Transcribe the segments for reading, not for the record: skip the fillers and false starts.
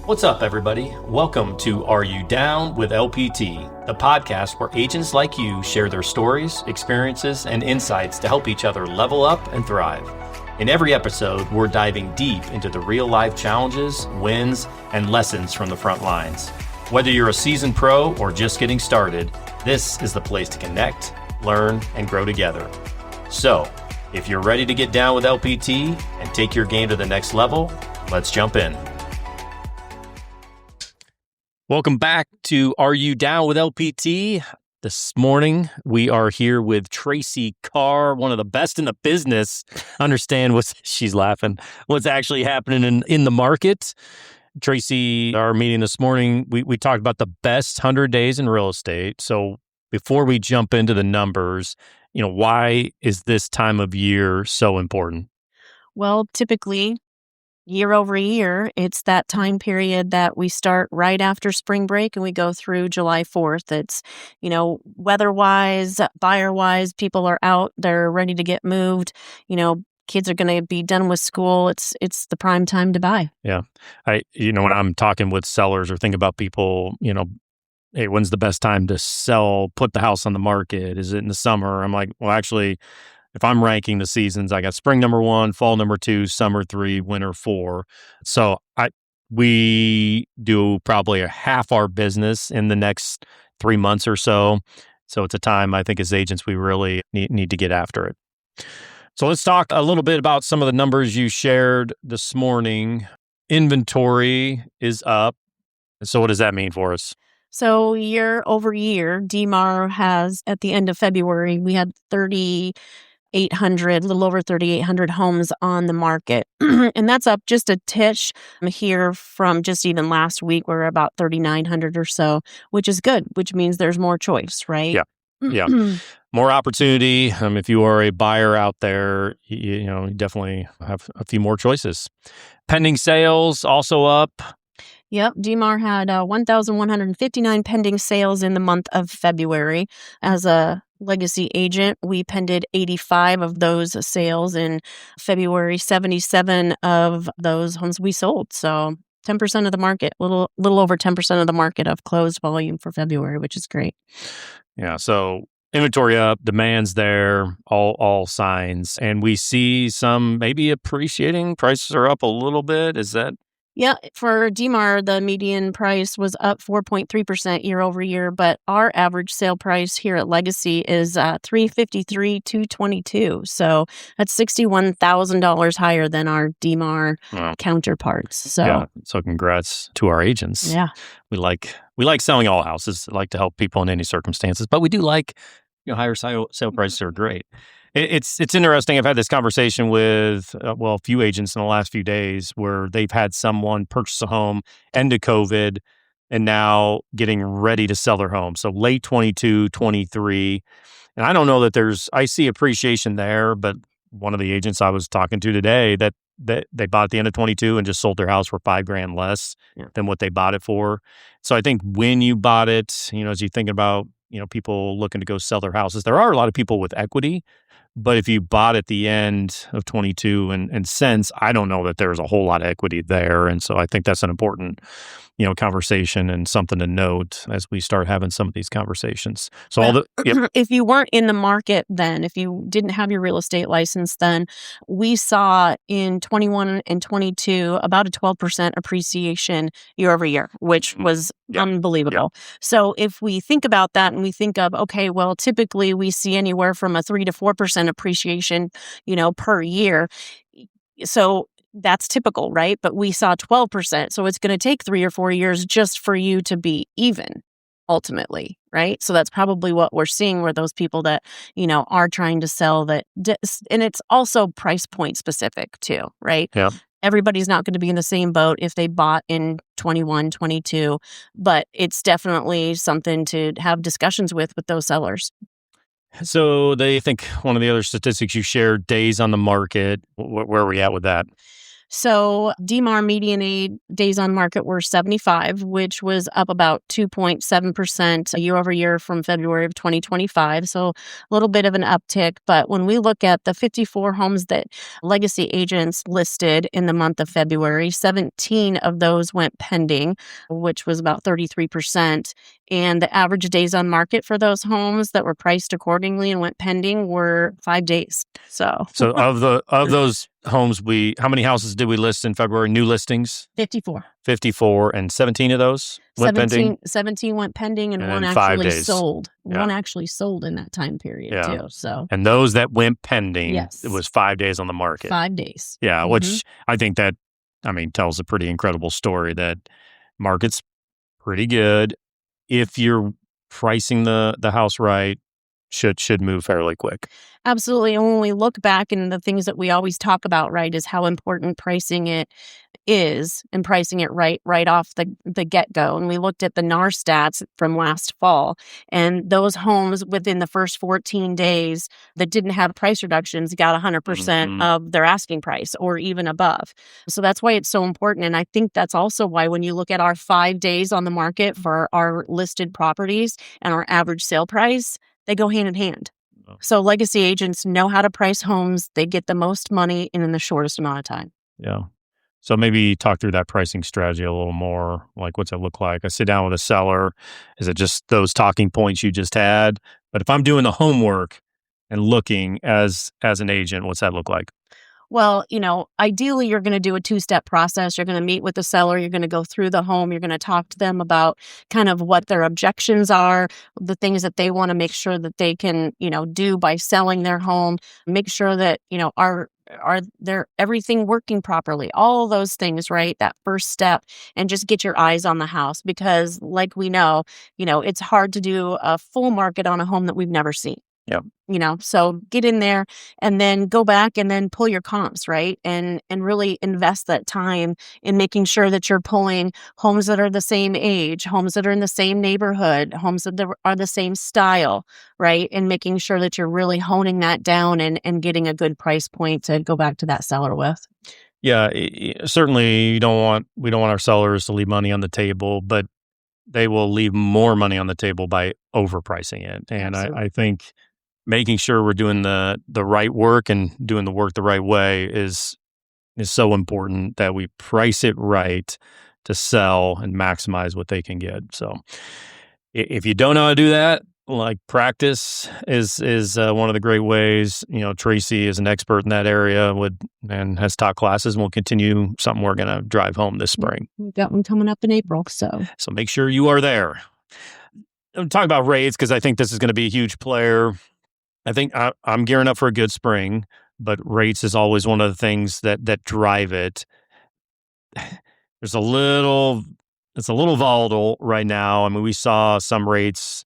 What's up, everybody? Welcome to Are You Down with LPT, the podcast where agents like you share their stories, experiences, and insights to help each other level up and thrive. In every episode, we're diving deep into the real-life challenges, wins, and lessons from the front lines. Whether you're a seasoned pro or just getting started, this is the place to connect, learn, and grow together. So, if you're ready to get down with LPT and take your game to the next level, let's jump in. Welcome back to Are You Down with LPT? This morning, we are here with Tracey Carr, one of the best in the business. Understand she's laughing, what's actually happening in the market. Tracey, our meeting this morning, we talked about the best 100 days in real estate. So before we jump into the numbers, why is this time of year so important? Well, typically, year over year, it's that time period that we start right after spring break and we go through July 4th. It's, weather-wise, buyer-wise, people are out, they're ready to get moved. Kids are going to be done with school. It's the prime time to buy. Yeah. When I'm talking with sellers or think about people, hey, when's the best time to sell, put the house on the market? Is it in the summer? I'm like, well, actually, if I'm ranking the seasons, I got spring number 1, fall number 2, summer 3, winter 4. So we do probably a half our business in the next 3 months or so. So it's a time I think as agents, we really need to get after it. So let's talk a little bit about some of the numbers you shared this morning. Inventory is up. So what does that mean for us? So year over year, DMAR has, at the end of February, we had 3,800, a little over 3,800 homes on the market. And that's up just a tish here from just even last week. We're about 3,900 or so, which is good, which means there's more choice, right? Yeah. Yeah. More opportunity. If you are a buyer out there, you definitely have a few more choices. Pending sales also up. Yep. DMAR had 1,159 pending sales in the month of February. As a legacy agent, we pended 85 of those sales in February. 77 of those homes we sold. So 10% of the market, little over 10% of the market of closed volume for February, which is great. Yeah. So inventory up, demand's there, all signs. And we see some maybe appreciating. Prices are up a little bit. Is that? Yeah, for DMAR, the median price was up 4.3% year over year, but our average sale price here at Legacy is $353,222. So that's $61,000 higher than our DMAR counterparts. So congrats to our agents. Yeah, we like selling all houses. I like to help people in any circumstances, but we do like higher sale prices are great. It's interesting. I've had this conversation with, a few agents in the last few days where they've had someone purchase a home, end of COVID, and now getting ready to sell their home. So late 22, 23. And I don't know that I see appreciation there, but one of the agents I was talking to today that they bought at the end of 22 and just sold their house for $5,000 less than what they bought it for. So I think when you bought it, as you think about, people looking to go sell their houses, there are a lot of people with equity. But if you bought at the end of 22 and since, I don't know that there's a whole lot of equity there. And so I think that's an important, conversation and something to note as we start having some of these conversations. So if you weren't in the market then, if you didn't have your real estate license then, we saw in 21 and 22 about a 12% appreciation year over year, which was unbelievable. Yeah. So if we think about that and we think of, okay, well, typically we see anywhere from a 3 to 4% appreciation, per year. So that's typical, right? But we saw 12%. So it's going to take 3 or 4 years just for you to be even ultimately, right? So that's probably what we're seeing where those people that, are trying to sell that, and it's also price point specific too, right? Yeah. Everybody's not going to be in the same boat if they bought in 21, 22, but it's definitely something to have discussions with those sellers. So they think one of the other statistics you shared, days on the market, where are we at with that? So DMAR median days on market were 75, which was up about 2.7% year over year from February of 2025. So a little bit of an uptick. But when we look at the 54 homes that legacy agents listed in the month of February, 17 of those went pending, which was about 33%. And the average days on market for those homes that were priced accordingly and went pending were 5 days. So of those homes, how many houses did we list in February? New listings? 54. 54, and 17 of those went pending? 17 went pending, and one 5 actually days. sold. Yeah. One actually sold in that time period too. So And those that went pending, Yes. it was 5 days on the market. 5 days. Yeah, which I think that, tells a pretty incredible story that market's pretty good. If you're pricing the house right, should move fairly quick. Absolutely. And when we look back, and the things that we always talk about, right, is how important pricing it is, and pricing it right off the get-go. And we looked at the NAR stats from last fall, and those homes within the first 14 days that didn't have price reductions got 100% of their asking price or even above. So that's why it's so important. And I think that's also why when you look at our 5 days on the market for our listed properties and our average sale price, they go hand in hand. So legacy agents know how to price homes. They get the most money in the shortest amount of time. Yeah. So maybe talk through that pricing strategy a little more. Like, what's it look like? I sit down with a seller. Is it just those talking points you just had? But if I'm doing the homework and looking as an agent, what's that look like? Well, ideally, you're going to do a 2-step process. You're going to meet with the seller. You're going to go through the home. You're going to talk to them about kind of what their objections are, the things that they want to make sure that they can, do by selling their home. Make sure that, are there everything working properly? All those things, right? That first step, and just get your eyes on the house, because like we know, it's hard to do a full market on a home that we've never seen. Yeah. So get in there and then go back and then pull your comps, right? And really invest that time in making sure that you're pulling homes that are the same age, homes that are in the same neighborhood, homes that are the same style, right? And making sure that you're really honing that down and getting a good price point to go back to that seller with. Yeah, certainly we don't want our sellers to leave money on the table, but they will leave more money on the table by overpricing it. And I think making sure we're doing the right work and doing the work the right way is so important, that we price it right to sell and maximize what they can get. So if you don't know how to do that, like, practice is one of the great ways. Tracey is an expert in that area and has taught classes, and will continue something we're going to drive home this spring. We've got one coming up in April. So make sure you are there. I'm talking about rates because I think this is going to be a huge player. I think I'm gearing up for a good spring, but rates is always one of the things that drive it. It's a little volatile right now. We saw some rates,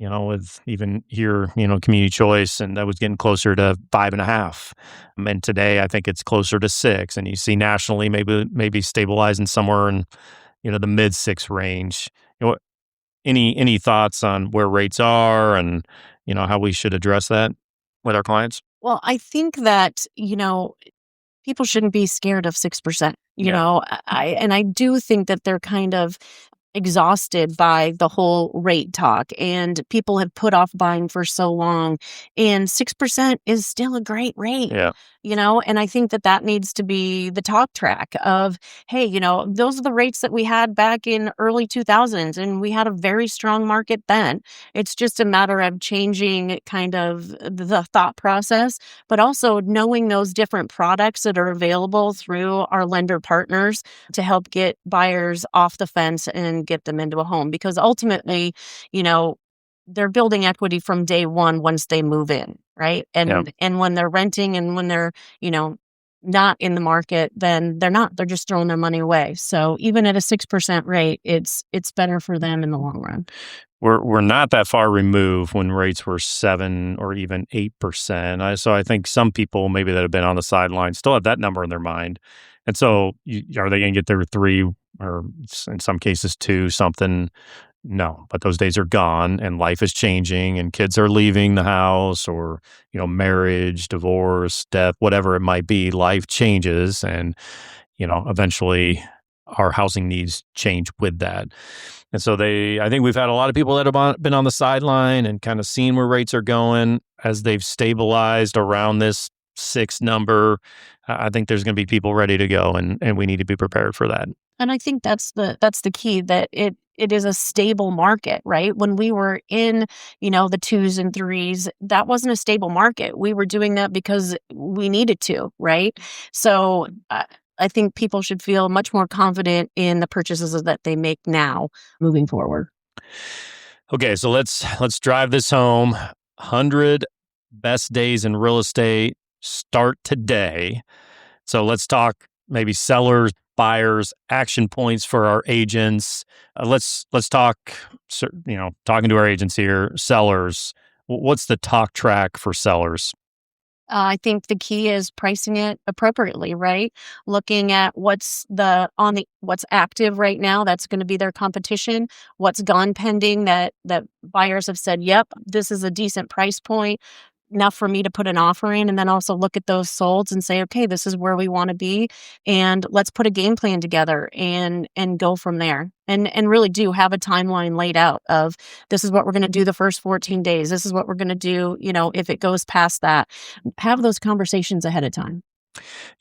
with even here, community choice, and that was getting closer to 5.5. And today I think it's closer to 6. And you see nationally maybe stabilizing somewhere in, the mid 6 range. Any thoughts on where rates are and, how we should address that with our clients? Well, I think that, people shouldn't be scared of 6%. I do think that they're kind of exhausted by the whole rate talk, and people have put off buying for so long, and 6% is still a great rate. Yeah. And I think that needs to be the talk track of, hey, those are the rates that we had back in early 2000s, and we had a very strong market then. It's just a matter of changing kind of the thought process, but also knowing those different products that are available through our lender partners to help get buyers off the fence and get them into a home. Because ultimately, they're building equity from day one once they move in, right? And when they're renting and when they're, not in the market, then they're not. They're just throwing their money away. So even at a 6% rate, it's better for them in the long run. We're not that far removed when rates were 7 or even 8%. So I think some people maybe that have been on the sidelines still have that number in their mind. And so are they going to get their 3 or in some cases 2 something No, but those days are gone and life is changing and kids are leaving the house or, marriage, divorce, death, whatever it might be. Life changes and, eventually our housing needs change with that. And so I think we've had a lot of people that have been on the sideline and kind of seen where rates are going as they've stabilized around this 6 number. I think there's going to be people ready to go and we need to be prepared for that. And I think that's the key, that it is a stable market, right? When we were in, the 2s and 3s, that wasn't a stable market. We were doing that because we needed to, right? So I think people should feel much more confident in the purchases that they make now moving forward. Okay, so let's drive this home. 100 best days in real estate start today. So let's talk maybe sellers, buyers, action points for our agents. Let's talk, talking to our agents here, sellers. What's the talk track for sellers? I think the key is pricing it appropriately, right? Looking at what's active right now. That's going to be their competition. What's gone pending that buyers have said, yep, this is a decent price point, enough for me to put an offer in, and then also look at those solds and say, okay, this is where we want to be, and let's put a game plan together and go from there. And really do have a timeline laid out of, this is what we're going to do the first 14 days. This is what we're going to do, if it goes past that. Have those conversations ahead of time.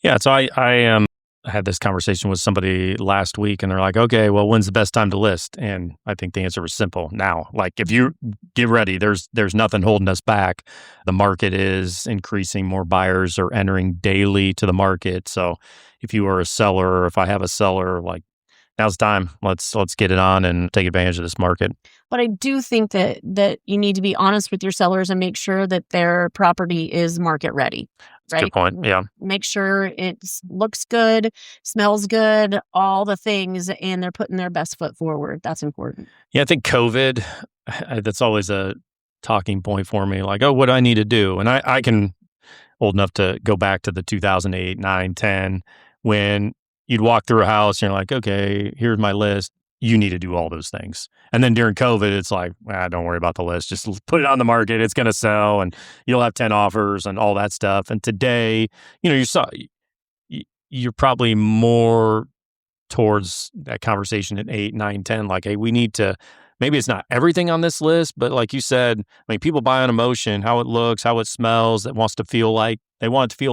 Yeah, so I had this conversation with somebody last week and they're like, okay, well, when's the best time to list? And I think the answer was simple. Now, like, if you get ready, there's nothing holding us back. The market is increasing. More buyers are entering daily to the market. So if you are a seller, or if I have a seller, like, now's the time. Let's get it on and take advantage of this market. But I do think that you need to be honest with your sellers and make sure that their property is market ready. That's a good point. Yeah. Make sure it looks good, smells good, all the things, and they're putting their best foot forward. That's important. Yeah, I think COVID, that's always a talking point for me. Like, oh, what do I need to do? And I can, old enough to go back to the 2008, 9, 10, when you'd walk through a house and you're like, okay, here's my list. You need to do all those things. And then during COVID, it's like, don't worry about the list. Just put it on the market. It's going to sell and you'll have 10 offers and all that stuff. And today, you're probably more towards that conversation at 8, 9, 10. Like, hey, we need to, maybe it's not everything on this list, but like you said, I mean, people buy on emotion, how it looks, how it smells, they want it to feel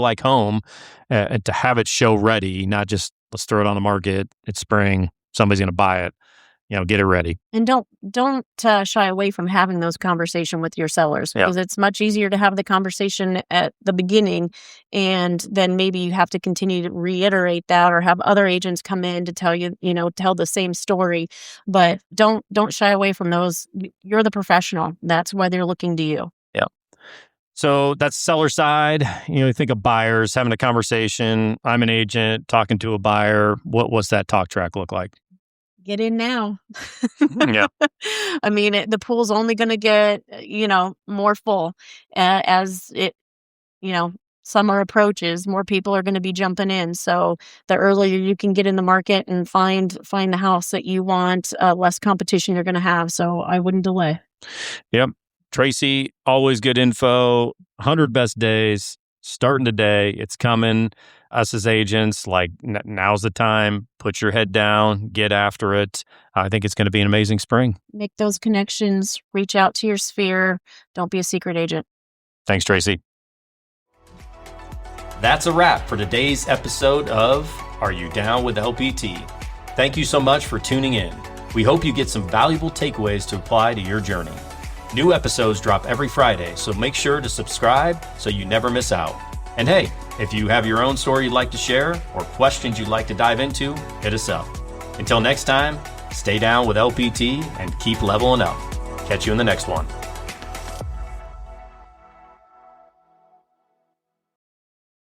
like home, and to have it show ready, not just let's throw it on the market. It's spring. Somebody's going to buy it. Get it ready. And don't shy away from having those conversations with your sellers, because it's much easier to have the conversation at the beginning, and then maybe you have to continue to reiterate that or have other agents come in to tell you, tell the same story. But don't shy away from those. You're the professional. That's why they're looking to you. Yeah. So that's seller side. You think of buyers having a conversation. I'm an agent talking to a buyer. What's that talk track look like? Get in now. Yeah. I mean, the pool's only going to get, more full as it, summer approaches. More people are going to be jumping in. So the earlier you can get in the market and find the house that you want, less competition you're going to have. So I wouldn't delay. Yep. Tracey, always good info. 100 best days starting today. It's coming. Us as agents, like, now's the time. Put your head down, get after it. I think it's going to be an amazing spring. Make those connections, reach out to your sphere. Don't be a secret agent. Thanks, Tracey. That's a wrap for today's episode of Are You Down with LPT? Thank you so much for tuning in. We hope you get some valuable takeaways to apply to your journey. New episodes drop every Friday, so make sure to subscribe so you never miss out. And hey, if you have your own story you'd like to share or questions you'd like to dive into, hit us up. Until next time, stay down with LPT and keep leveling up. Catch you in the next one.